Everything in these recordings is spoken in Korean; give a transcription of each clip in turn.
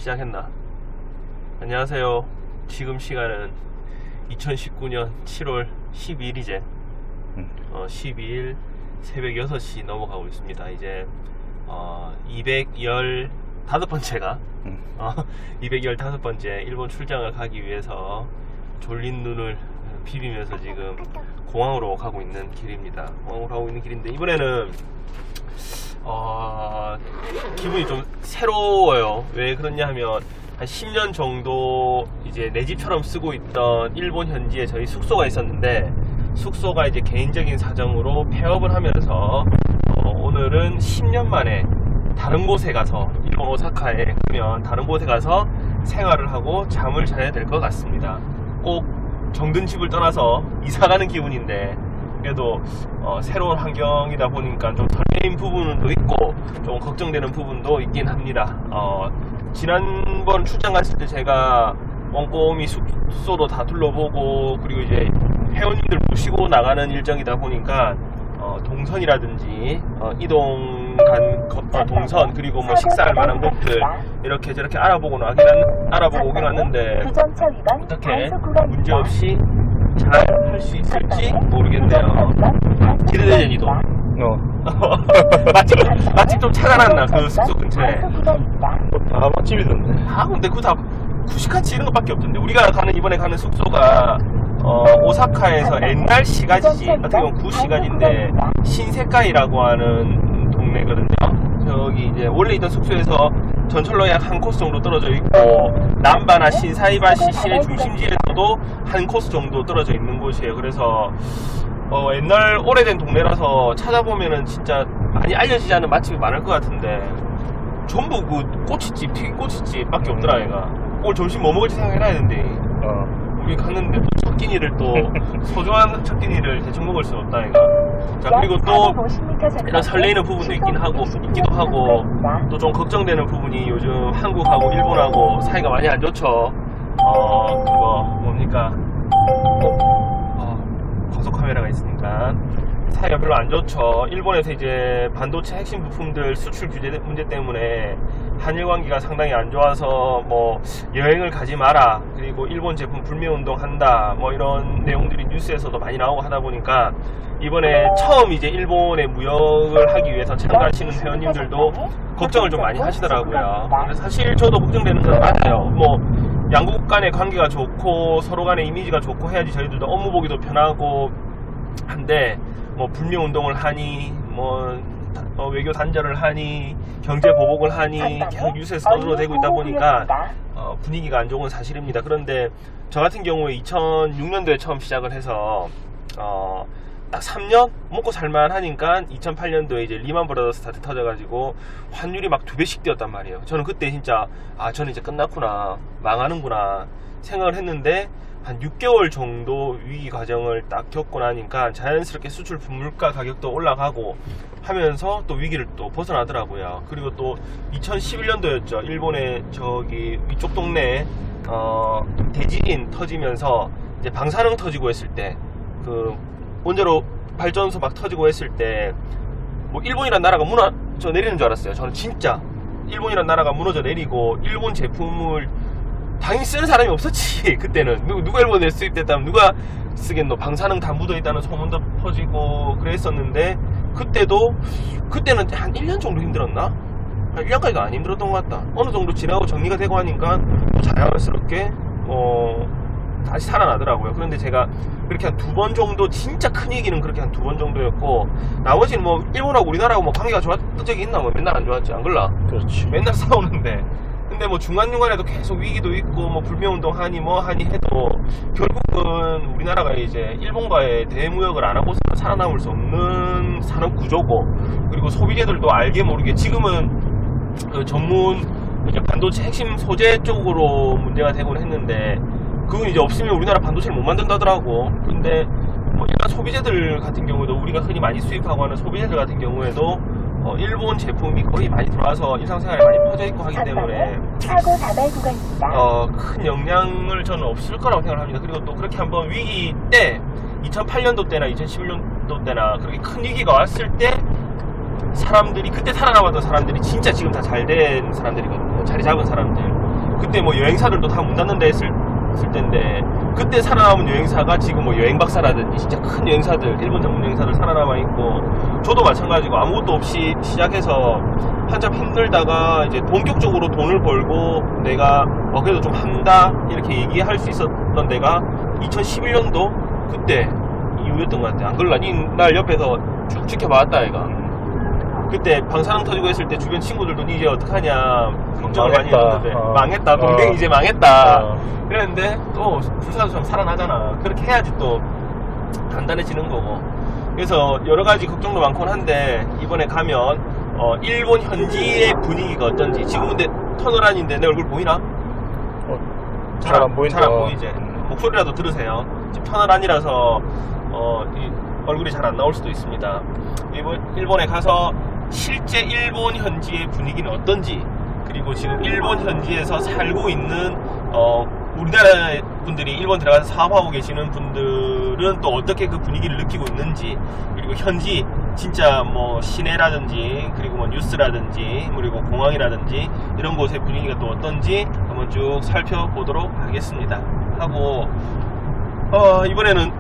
시작했나? 안녕하세요. 지금 시간은 2019년 7월 12일이제 12일 새벽 6시 넘어가고 있습니다. 이제 215번째가 215번째 일본 출장을 가기 위해서 졸린 눈을 비비면서 지금 공항으로 가고 있는 길입니다. 공항으로 가고 있는 길인데 이번에는 기분이 좀 새로워요. 왜 그러냐 하면 한 10년 정도 이제 내 집처럼 쓰고 있던 일본 현지에 저희 숙소가 있었는데, 숙소가 이제 개인적인 사정으로 폐업을 하면서 오늘은 10년 만에 다른 곳에 가서, 일본 오사카에 가면 다른 곳에 가서 생활을 하고 잠을 자야 될 것 같습니다. 꼭 정든 집을 떠나서 이사가는 기분인데, 그래도 새로운 환경이다 보니까 좀 설레임 부분도 있고 좀 걱정되는 부분도 있긴 합니다. 지난번 출장 갔을 때 제가 꼼꼼히 숙소도 다 둘러보고, 그리고 이제 회원님들 모시고 나가는 일정이다 보니까 동선이라든지 이동 간 동선, 그리고 뭐 식사할 만한 곳들 이렇게 저렇게 알아보고 오긴 왔는데 어떻게 문제없이 잘 할 수 있을지 모르겠네요. 기대되는 이동. 맛집 좀 찾아놨나, 그 숙소 근처에? 다 맛집이던데. 근데 그거 다 구시카치 이런 것밖에 없던데. 우리가 이번에 가는 숙소가 오사카에서 옛날 시가지지, 어떻게 보면 구시가지인데 신세카이라고 하는 동네거든요. 저기 이제 원래 있던 숙소에서 전철로 약 한 코스 정도 떨어져 있고, 남바나 신사이바시 시내 중심지에서도 한 코스 정도 떨어져 있는 곳이에요. 그래서 옛날 오래된 동네라서 찾아보면은 진짜 많이 알려지지 않은 맛집이 많을 것 같은데, 전부 그 꼬치집, 튀김 꼬치집 밖에 없더라. 얘가 오늘 점심 뭐 먹을지 생각해놔야 된대. 우리 갔는데 또 첫 끼니를 또 소중한 첫 끼니를 대충 먹을 수 없다 얘가. 자, 그리고 또 이런 설레이는 부분도 있기도 하고 또 좀 걱정되는 부분이, 요즘 한국하고 일본하고 사이가 많이 안 좋죠. 그거 뭡니까, 고속 카메라가 있으니까 사이가 별로 안 좋죠. 일본에서 이제 반도체 핵심 부품들 수출 규제 문제 때문에 한일 관계가 상당히 안 좋아서 뭐 여행을 가지 마라, 그리고 일본 제품 불매운동 한다, 뭐 이런 내용들이 뉴스에서도 많이 나오고 하다 보니까 이번에 처음 이제 일본에 무역을 하기 위해서 참가하시는 회원님들도 걱정을 좀 많이 하시더라고요. 근데 사실 저도 걱정되는 건 맞아요. 뭐 양국 간의 관계가 좋고 서로 간의 이미지가 좋고 해야지 저희들도 업무 보기도 편하고 한데, 뭐 불매운동을 하니, 뭐 외교 단절을 하니, 경제 보복을 하니 계속 뉴스에서 떠들어대고 있다 보니까 분위기가 안 좋은 건 사실입니다. 그런데 저 같은 경우에 2006년도에 처음 시작을 해서 딱 3년 먹고 살만 하니까 2008년도에 이제 리만 브라더스 스타트 터져가지고 환율이 막 2배씩 뛰었단 말이에요. 저는 그때 진짜 저는 이제 끝났구나, 망하는구나 생각을 했는데, 한 6개월 정도 위기 과정을 딱 겪고 나니까 자연스럽게 수출 물가 가격도 올라가고 하면서 또 위기를 또 벗어나더라고요. 그리고 또 2011년도였죠. 일본의 저기 위쪽 동네에 대지진 터지면서 이제 방사능 터지고 했을 때, 그 원자로 발전소 막 터지고 했을 때 뭐 일본이란 나라가 무너져 내리는 줄 알았어요. 저는 진짜 일본이란 나라가 무너져 내리고 일본 제품을 당연히 쓰는 사람이 없었지. 그때는 누가 일본에 수입됐다면 누가 쓰겠노. 방사능 다 묻어있다는 소문도 퍼지고 그랬었는데, 그때는 한 1년 정도 힘들었나? 한 1년까지도 안 힘들었던 것 같다. 어느 정도 지나고 정리가 되고 하니까 자연스럽게 다시 살아나더라고요. 그런데 제가 그렇게 한 2번 정도, 진짜 큰 얘기는 그렇게 한 2번 정도였고, 나머지는 뭐 일본하고 우리나라하고 뭐 관계가 좋았던 적이 있나? 뭐 맨날 안 좋았지, 안 그럴라? 그렇지. 맨날 싸우는데. 근데 뭐 중간중간에도 계속 위기도 있고 뭐 불매운동 하니 뭐 하니 해도 결국은 우리나라가 이제 일본과의 대무역을 안 하고서 살아남을 수 없는 산업 구조고, 그리고 소비재들도 알게 모르게 지금은 그 전문 이제 반도체 핵심 소재 쪽으로 문제가 되곤 했는데, 그건 이제 없으면 우리나라 반도체를 못 만든다더라고. 근데 뭐 일반 소비재들 같은 경우에도, 우리가 흔히 많이 수입하고 하는 소비재들 같은 경우에도 일본 제품이 거의 많이 들어와서 일상생활에 많이 퍼져있고 하기 때문에 큰 영향을 저는 없을 거라고 생각합니다. 그리고 또 그렇게 한번 위기 때 2008년도 때나 2011년도 때나 그렇게 큰 위기가 왔을 때 사람들이, 그때 살아남았던 사람들이 진짜 지금 다 잘된 사람들이거든요. 자리 잡은 사람들. 그때 뭐 여행사들도 다 문 닫는다 했을 때인데 그때 살아남은 여행사가 지금 뭐 여행박사라든지 진짜 큰 여행사들, 일본 전문 여행사들 살아남아 있고, 저도 마찬가지고 아무것도 없이 시작해서 한참 힘들다가 이제 본격적으로 돈을 벌고 내가 그래도 좀 한다 이렇게 얘기할 수 있었던 데가 2011년도 그때 이후였던 것 같아. 안 그럴라? 날 옆에서 쭉 지켜봤다 아이가. 그때 방사능 터지고 했을 때 주변 친구들도 이제 어떡하냐 걱정을 많이 했는데 망했다, 동생이 이제 망했다 그랬는데 또 불사조처럼 살아나잖아. 그렇게 해야지 또 단단해지는 거고. 그래서 여러 가지 걱정도 많곤 한데 이번에 가면 일본 현지의 분위기가 어떤지. 지금 근데 터널 안인데 내 얼굴 보이나? 잘 안 보인다. 잘 안 보이지? 목소리라도 들으세요. 지금 터널 안이라서 이 얼굴이 잘 안 나올 수도 있습니다. 일본에 가서 실제 일본 현지의 분위기는 어떤지, 그리고 지금 일본 현지에서 살고 있는 우리나라 분들이 일본 들어가서 사업하고 계시는 분들은 또 어떻게 그 분위기를 느끼고 있는지, 그리고 현지 진짜 뭐 시내라든지 그리고 뭐 뉴스라든지 그리고 공항이라든지 이런 곳의 분위기가 또 어떤지 한번 쭉 살펴보도록 하겠습니다. 하고 이번에는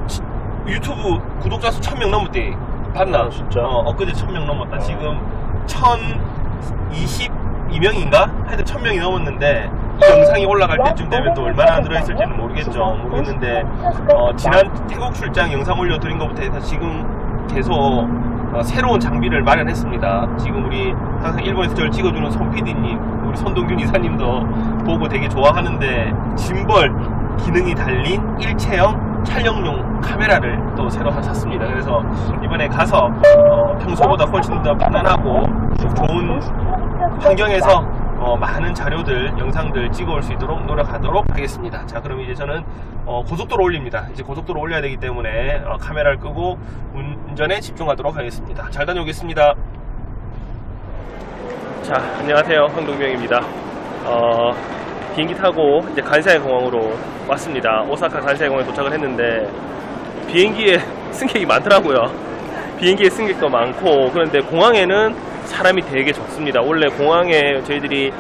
유튜브 구독자 수 1000명 넘었대. 봤나? 진짜? 엊그제 1000명 넘었다. 지금 1022명인가? 하여튼 1000명이 넘었는데 이 영상이 올라갈 때쯤 되면 또 얼마나 들어있을지는 모르겠는데 지난 태국 출장 영상 올려드린 것부터 해서 지금 계속 새로운 장비를 마련했습니다. 지금 우리 항상 일본에서 저를 찍어주는 손 PD님, 우리 손동균 이사님도 보고 되게 좋아하는데 짐벌 기능이 달린 일체형 촬영용 카메라를 또 새로 샀습니다. 그래서 이번에 가서 평소보다 훨씬 더 편안하고 좋은 환경에서 많은 자료들, 영상들 찍어올 수 있도록 노력하도록 하겠습니다. 자, 그럼 이제 저는 고속도로 올립니다. 이제 고속도로 올려야 되기 때문에 카메라를 끄고 운전에 집중하도록 하겠습니다. 잘 다녀오겠습니다. 자, 안녕하세요. 황동명입니다. 비행기 타고 이제 간사이 공항으로 왔습니다. 오사카 간사이 공항에 도착을 했는데 비행기에 승객이 많더라고요. 비행기에 승객도 많고, 그런데 공항에는 사람이 되게 적습니다. 원래 공항에 저희들이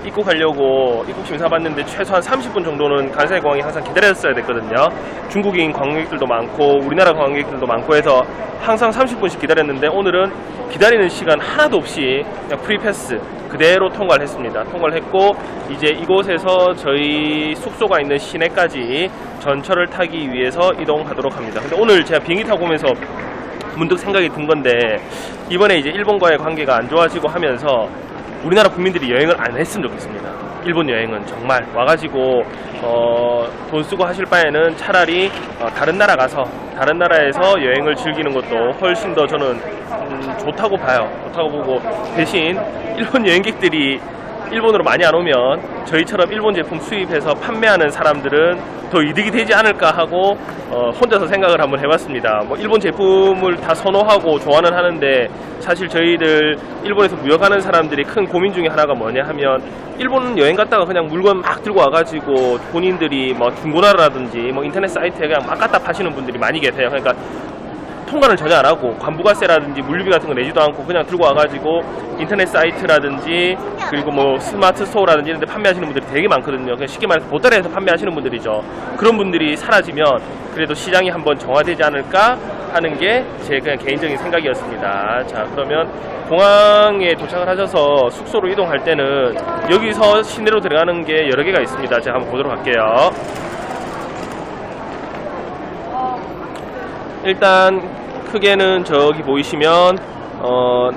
입국하려고 입국 심사 받는데 최소한 30분 정도는 간사이 공항에 항상 기다렸어야 됐거든요. 중국인 관광객들도 많고 우리나라 관광객들도 많고 해서 항상 30분씩 기다렸는데 오늘은 기다리는 시간 하나도 없이 그냥 프리패스 그대로 통과를 했습니다. 통과를 했고 이제 이곳에서 저희 숙소가 있는 시내까지 전철을 타기 위해서 이동하도록 합니다. 근데 오늘 제가 비행기 타고 오면서 문득 생각이 든 건데, 이번에 이제 일본과의 관계가 안 좋아지고 하면서 우리나라 국민들이 여행을 안 했으면 좋겠습니다. 일본 여행은 정말 와가지고 돈 쓰고 하실 바에는 차라리 다른 나라 가서 다른 나라에서 여행을 즐기는 것도 훨씬 더 저는 좋다고 봐요. 좋다고 보고, 대신 일본 여행객들이 일본으로 많이 안 오면 저희처럼 일본 제품 수입해서 판매하는 사람들은 더 이득이 되지 않을까 하고 혼자서 생각을 한번 해봤습니다. 뭐 일본 제품을 다 선호하고 좋아는 하는데 사실 저희들 일본에서 무역하는 사람들이 큰 고민 중에 하나가 뭐냐 하면, 일본 여행 갔다가 그냥 물건 막 들고 와가지고 본인들이 뭐 중고나라라든지 뭐 인터넷 사이트에 그냥 막 갖다 파시는 분들이 많이 계세요. 그러니까 통관을 전혀 안 하고 관부가세라든지 물류비 같은 거 내지도 않고 그냥 들고 와가지고 인터넷 사이트라든지 그리고 뭐 스마트 스토어라든지 이런 데 판매하시는 분들이 되게 많거든요. 그냥 쉽게 말해서 보따리에서 판매하시는 분들이죠. 그런 분들이 사라지면 그래도 시장이 한번 정화되지 않을까 하는 게 제 그냥 개인적인 생각이었습니다. 자, 그러면 공항에 도착을 하셔서 숙소로 이동할 때는 여기서 시내로 들어가는 게 여러 개가 있습니다. 제가 한번 보도록 할게요. 일단 크게는 저기 보이시면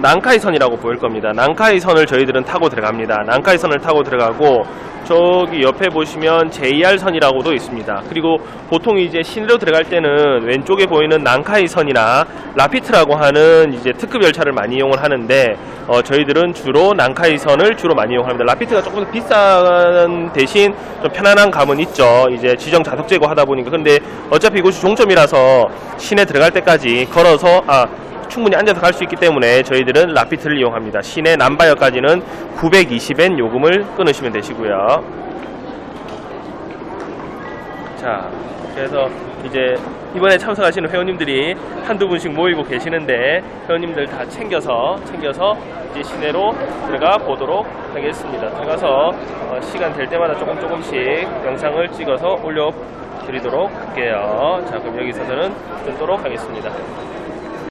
난카이선이라고 보일 겁니다. 난카이선을 저희들은 타고 들어갑니다. 난카이선을 타고 들어가고, 저기 옆에 보시면 JR선이라고도 있습니다. 그리고 보통 이제 시내로 들어갈 때는 왼쪽에 보이는 난카이선이나 라피트라고 하는 이제 특급 열차를 많이 이용을 하는데 저희들은 주로 난카이선을 주로 많이 이용합니다. 라피트가 조금 더 비싼 대신 좀 편안한 감은 있죠. 이제 지정 좌석 제고하다 보니까. 근데 어차피 이곳이 종점이라서 시내 들어갈 때까지 걸어서 충분히 앉아서 갈 수 있기 때문에 저희들은 라피트를 이용합니다. 시내 남바역까지는 920엔 요금을 끊으시면 되시고요. 자, 그래서 이제 이번에 참석하시는 회원님들이 한두 분씩 모이고 계시는데 회원님들 다 챙겨서 이제 시내로 들어가 보도록 하겠습니다. 들어가서 시간 될 때마다 조금씩 영상을 찍어서 올려드리도록 할게요. 자, 그럼 여기서는 끊도록 하겠습니다.